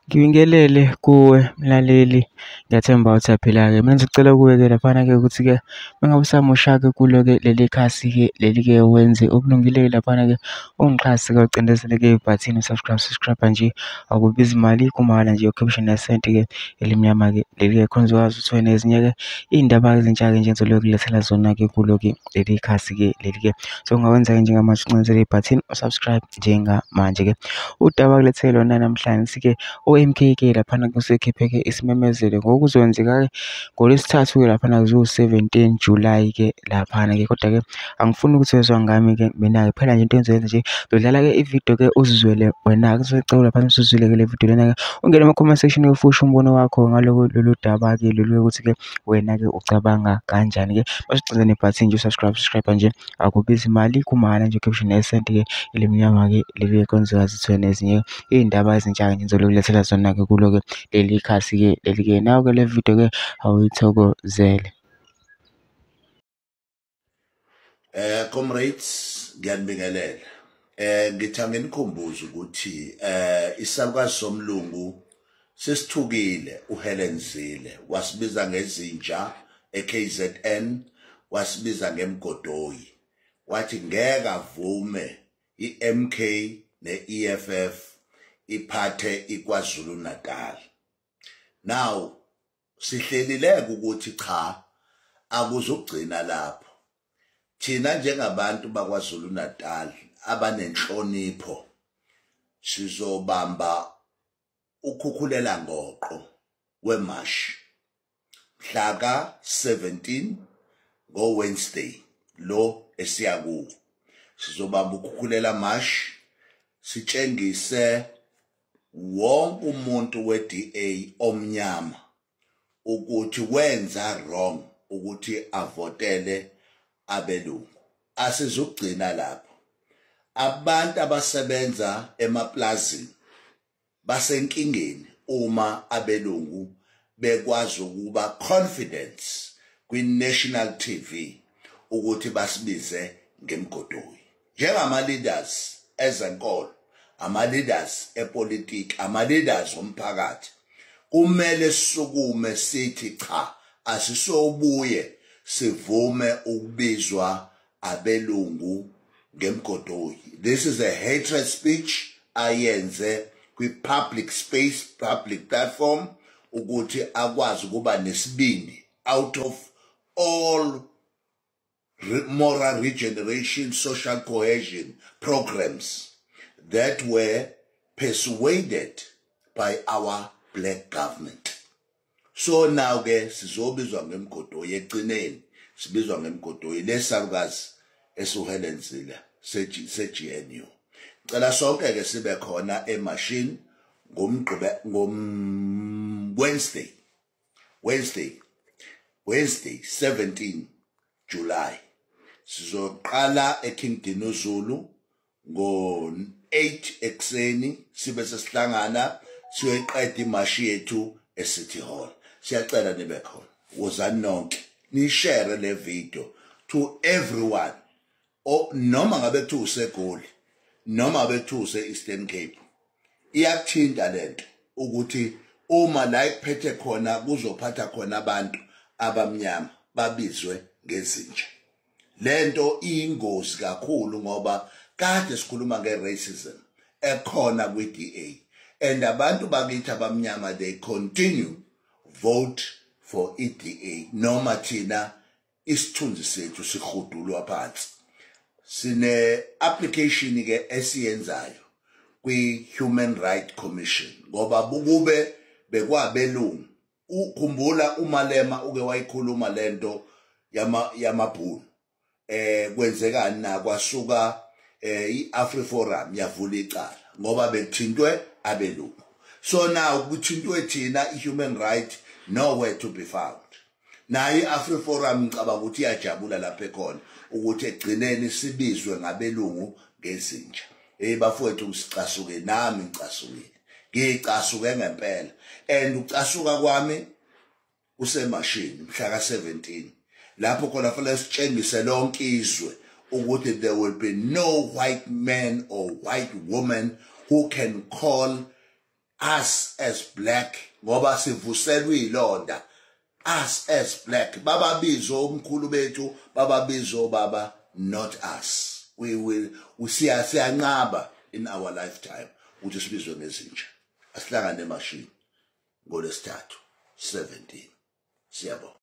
Ngibingelele kuwe mlaleli, ngiyathemba usaphila-ke. Mina ngizocela kuwe-ke laphana-ke ukuthi-ke uma ngabe usamusha-ke kulo-ke leli khasi-ke leli-ke wenze okulungile laphana-ke ungixhase-ke ucindezele-ke ibhathini subscribe nje, akubizi imali kumahhala nje ukhiphishe nesenti-ke elimnyama-ke leli-ke khona uzokwazi ukuthi nezinye-ke iy'ndaba ezintsha-ke nje engizoloku kulethela zona-ke kulo-ke leli khasi-ke leli-ke. So ungakwenza-ke njengamanje ucindezele ibhathini usubscribe njengamanje-ke. Udaba kulethele lona namhlanje sithi-ke o-MK-ke laphana kusekhiphe-ke isimemezelo ngokuzokwenzeka-ke ngoLwesithathu-ke laphana ziwu-17 July-ke laphana-ke. Kodwa-ke angifuni ukuthi wezwa ngami-ke mina-ke phela nje into engizoyenza nje ngizodlala-ke ividiyo-ke uzizwele wena-ke. Ngizocela laphana usuzwile-ke le video lena-ke ungene ema-comment section ufushe umbono wakho lolu daba-ke lolu ukuthi-ke wena-ke ucabanga kanjani-ke. Mase ucindezele nebhathini nje subscribe nje, akubizi imali kumahhala nje ukhiphishe nesenti-ke elimnyama-ke leli-ke khona uzokwazi ukuthi nezinye iy'ndaba ezintsha-ke nje ngizolokulethela zona-ke kulo-ke leli khasi-ke leli-ke. Nayo-ke le video-ke awuyithokozele. Comrades, ngiyanibingelela. Ngithi anginikhumbuze ukuthi isalukazi somlungu sesithukile uHelen Zille, wasibiza ngezinja eKZN, wasibiza ngemgodoyi. Wathi ngeke avume iMK neEFF iphathe iKwaZulu Natal. Now sihlelileke ukuthi cha akuzugcina lapho. Thina njengabantu bakwaZulu Natal abanenhlonipho sizobamba ukhukhulela ngoqo wemashi mhla ka-17 ngoWednesday lo esiyakuwo. Sizobamba ukhukhulela mash, sitshengise wonke umuntu we-DA omnyama ukuthi wenza wrong ukuthi avotele abelungu. Asizugcina lapho. Abantu abasebenza emaplazini basenkingeni uma abelungu bekwazi ukuba confidence kwi-national TV ukuthi basibize ngemgodoyi. Njengama-leaders ezenkolo, ama-leaders epolitiki, ama-leaders omphakathi, kumele sisukume sithi cha, asisobuye sivume ukubizwa abelungu ngemgodoyi. This is a hatred speech ayenze kwi-public space, public platform, ukuthi akwazi ukuba nesibindi out of all moral regeneration, social cohesion programs that were persuaded by our black government. So now ke sizobizwa ngemgodoyi, egcineni sibizwa ngemgodoyi lesalukazi esuHelen Zille se-GNU. Cela sonke ke sibe khona emashini Wednesday 17 July. Sizoqala eKing Dinuzulu ngo-8 ekseni sibe sesihlangana siyoyiqeda imashi yethu eCity Hall. Siyacela nibe khona. Wozani nonke ni-share le video to everyone. Noma ngabe kuthiwa useGoli, noma ngabe kuthiwa use-Eastern Cape. Iyakuthinta lento ukuthi uma la ikuphethe khona kuzophatha khona abantu abamnyama babizwe ngezinja. Lento iyingozi kakhulu ngoba kade sikhuluma nge-racism ekhona kwi-DA. And abantu bakithi abamnyama, they continue vote for iDA noma thina isithunzi sethu sihudulwa phansi. Sine application ke esiyenzayo kwi-Human Rights Commission ngoba bukube bekwabelungu. Ukhumbula uMalema uke wayikhuluma lento yamabhunu. Kwenzekani na kwasuka i-AfriForum yavula icala ngoba bekuthintwe abelungu. So now kuthintwe thina i-human right nowhere to be found. Naye i-AfriForum ngicabanga ukuthi iyajabula lapha ekhona ukuthi egcineni sibizwe ngabelungu ngezinja. Bafowethu ngisicasuke nami ngicasukile. Ngicasuke ngempela. And ucasuka kwami usemashini mhla ka-17. Lapho khona fanele sitshengise lonke izwe ukuthi there will be no white man or white woman who can call us as black ngoba sivuselwe ilonda, us as black bababizo omkhulu bethu bababizo baba, not us. We siyanqaba in our lifetime ukuthi sibizwe ngezinja. Asihlangane emashini ngoLwesithathu 17. Siyabonga.